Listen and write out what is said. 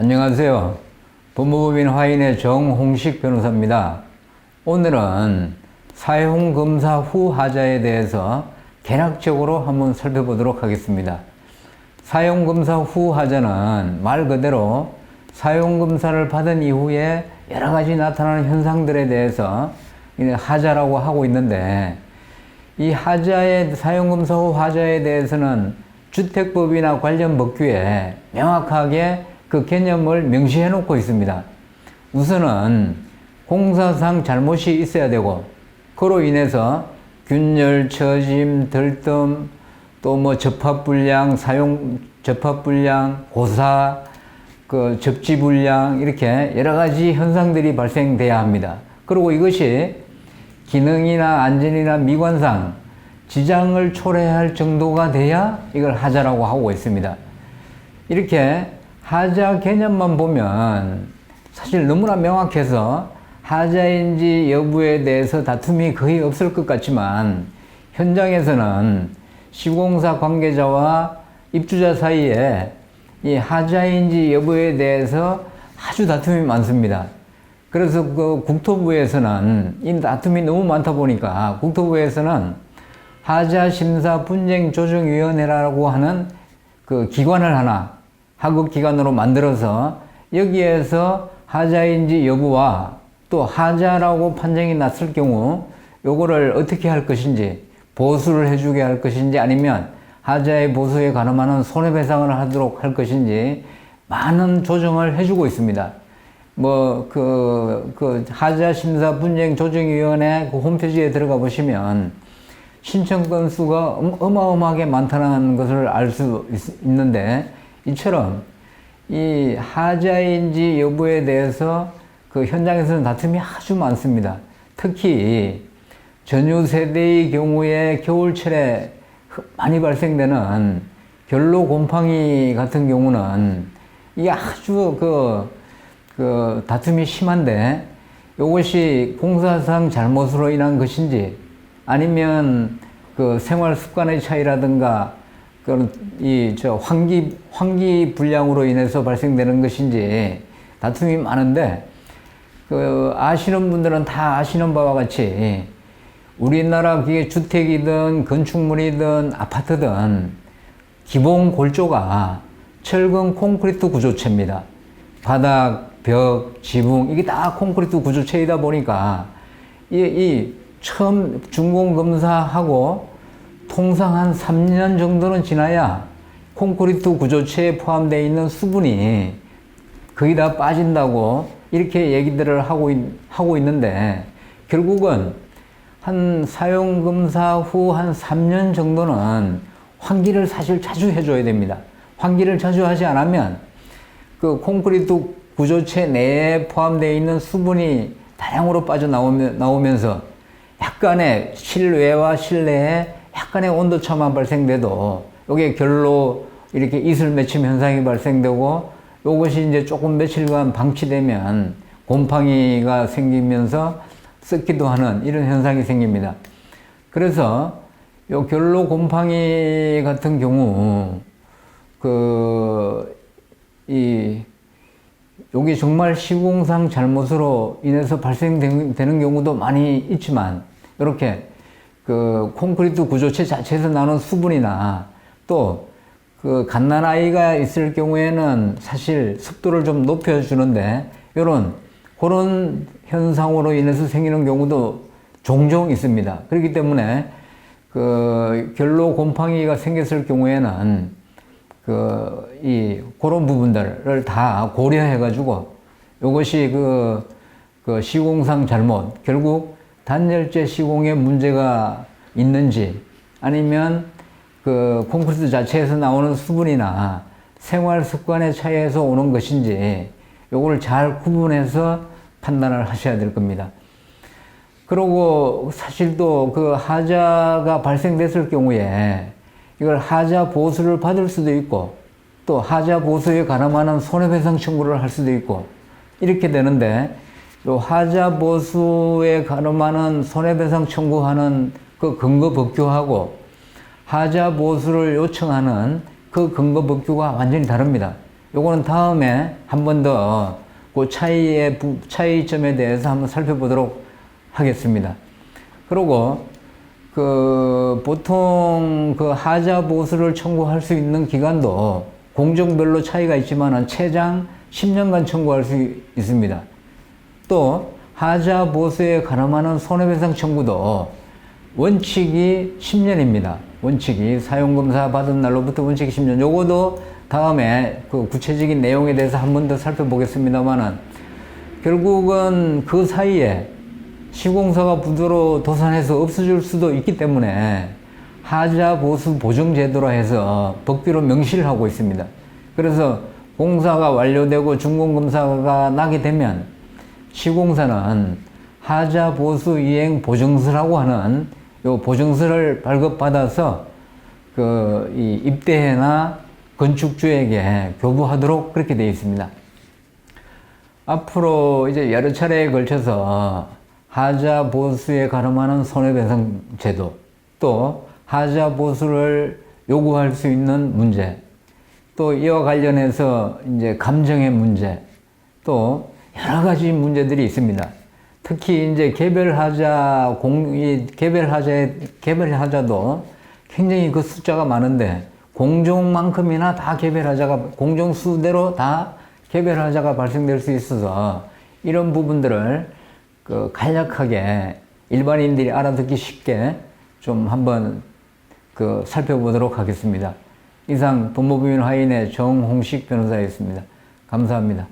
안녕하세요. 법무법인 화인의 정홍식 변호사입니다. 오늘은 사용검사 후 하자에 대해서 개략적으로 한번 살펴보도록 하겠습니다. 사용검사 후 하자는 말 그대로 사용검사를 받은 이후에 여러 가지 나타나는 현상들에 대해서 하자라고 하고 있는데, 이 하자의 사용검사 후 하자에 대해서는 주택법이나 관련 법규에 명확하게 그 개념을 명시해 놓고 있습니다. 우선은 공사상 잘못이 있어야 되고, 그로 인해서 균열, 처짐, 들뜸, 또 뭐 접합불량, 접합불량, 고사, 접지불량, 이렇게 여러 가지 현상들이 발생돼야 합니다. 그리고 이것이 기능이나 안전이나 미관상 지장을 초래할 정도가 돼야 이걸 하자라고 하고 있습니다. 이렇게 하자 개념만 보면 사실 너무나 명확해서 하자인지 여부에 대해서 다툼이 거의 없을 것 같지만, 현장에서는 시공사 관계자와 입주자 사이에 이 하자인지 여부에 대해서 아주 다툼이 많습니다. 그래서 국토부에서는 이 다툼이 너무 많다 보니까 국토부에서는 하자심사분쟁조정위원회라고 하는 기관을 하나 하급기관으로 만들어서, 여기에서 하자인지 여부와 또 하자라고 판정이 났을 경우 요거를 어떻게 할 것인지, 보수를 해주게 할 것인지 아니면 하자의 보수에 가늠하는 손해배상을 하도록 할 것인지 많은 조정을 해주고 있습니다. 하자심사분쟁조정위원회 홈페이지에 들어가 보시면 신청 건수가 어마어마하게 많다는 것을 알 수 있는데, 이처럼 이 하자인지 여부에 대해서 현장에서는 다툼이 아주 많습니다. 특히 전유 세대의 경우에 겨울철에 많이 발생되는 결로 곰팡이 같은 경우는 이게 아주 다툼이 심한데, 이것이 공사상 잘못으로 인한 것인지 아니면 생활 습관의 차이라든가 환기 불량으로 인해서 발생되는 것인지 다툼이 많은데, 아시는 분들은 다 아시는 바와 같이 우리나라 주택이든 건축물이든 아파트든 기본 골조가 철근 콘크리트 구조체입니다. 바닥, 벽, 지붕 이게 다 콘크리트 구조체이다 보니까 이 처음 준공 검사하고 통상 한 3년 정도는 지나야 콘크리트 구조체에 포함되어 있는 수분이 거의 다 빠진다고 이렇게 얘기들을 하고 있는데, 결국은 한 사용검사 후 한 3년 정도는 환기를 사실 자주 해줘야 됩니다. 환기를 자주 하지 않으면 콘크리트 구조체 내에 포함되어 있는 수분이 다량으로 빠져나오면서 약간의 실외와 실내에 약간의 온도차만 발생돼도 이게 결로 이렇게 이슬 맺힘 현상이 발생되고, 이것이 이제 조금 며칠간 방치되면 곰팡이가 생기면서 썩기도 하는 이런 현상이 생깁니다. 그래서 요 결로 곰팡이 같은 경우 요게 정말 시공상 잘못으로 인해서 발생되는 경우도 많이 있지만, 이렇게 콘크리트 구조체 자체에서 나오는 수분이나 또 갓난아이가 있을 경우에는 사실 습도를 좀 높여주는데, 그런 현상으로 인해서 생기는 경우도 종종 있습니다. 그렇기 때문에 결로 곰팡이가 생겼을 경우에는 그런 부분들을 다 고려해 가지고, 이것이 시공상 잘못, 결국 단열재 시공에 문제가 있는지 아니면 콘크리트 자체에서 나오는 수분이나 생활 습관의 차이에서 오는 것인지, 요거를 잘 구분해서 판단을 하셔야 될 겁니다. 그리고 사실 또 하자가 발생됐을 경우에 이걸 하자 보수를 받을 수도 있고, 또 하자 보수에 가늠하는 손해배상 청구를 할 수도 있고, 이렇게 되는데, 요 하자 보수에 가늠하는 손해배상 청구하는 근거 법규하고 하자 보수를 요청하는 근거 법규가 완전히 다릅니다. 요거는 다음에 한 번 더 그 차이점에 대해서 한번 살펴보도록 하겠습니다. 그리고 보통 하자 보수를 청구할 수 있는 기간도 공정별로 차이가 있지만 최장 10년간 청구할 수 있습니다. 또 하자 보수에 가늠하는 손해배상 청구도 원칙이 10년입니다. 원칙이 사용검사 받은 날로부터 원칙이 10년. 요거도 다음에 구체적인 내용에 대해서 한 번 더 살펴보겠습니다만은, 결국은 그 사이에 시공사가 부도로 도산해서 없어질 수도 있기 때문에 하자 보수 보증 제도라 해서 법규로 명시를 하고 있습니다. 그래서 공사가 완료되고 준공검사가 나게 되면 시공사는 하자 보수 이행 보증서라고 하는 요 보증서를 발급받아서 이 입대해나 건축주에게 교부하도록 그렇게 되어 있습니다. 앞으로 이제 여러 차례에 걸쳐서 하자 보수에 가름하는 손해배상 제도, 또 하자 보수를 요구할 수 있는 문제, 또 이와 관련해서 이제 감정의 문제, 또 여러 가지 문제들이 있습니다. 특히 이제 개별하자도 굉장히 그 숫자가 많은데, 공종만큼이나 다 공종 수대로 다 개별하자가 발생될 수 있어서 이런 부분들을 간략하게 일반인들이 알아듣기 쉽게 좀 한번 살펴보도록 하겠습니다. 이상 법무부인 화인의 정홍식 변호사였습니다. 감사합니다.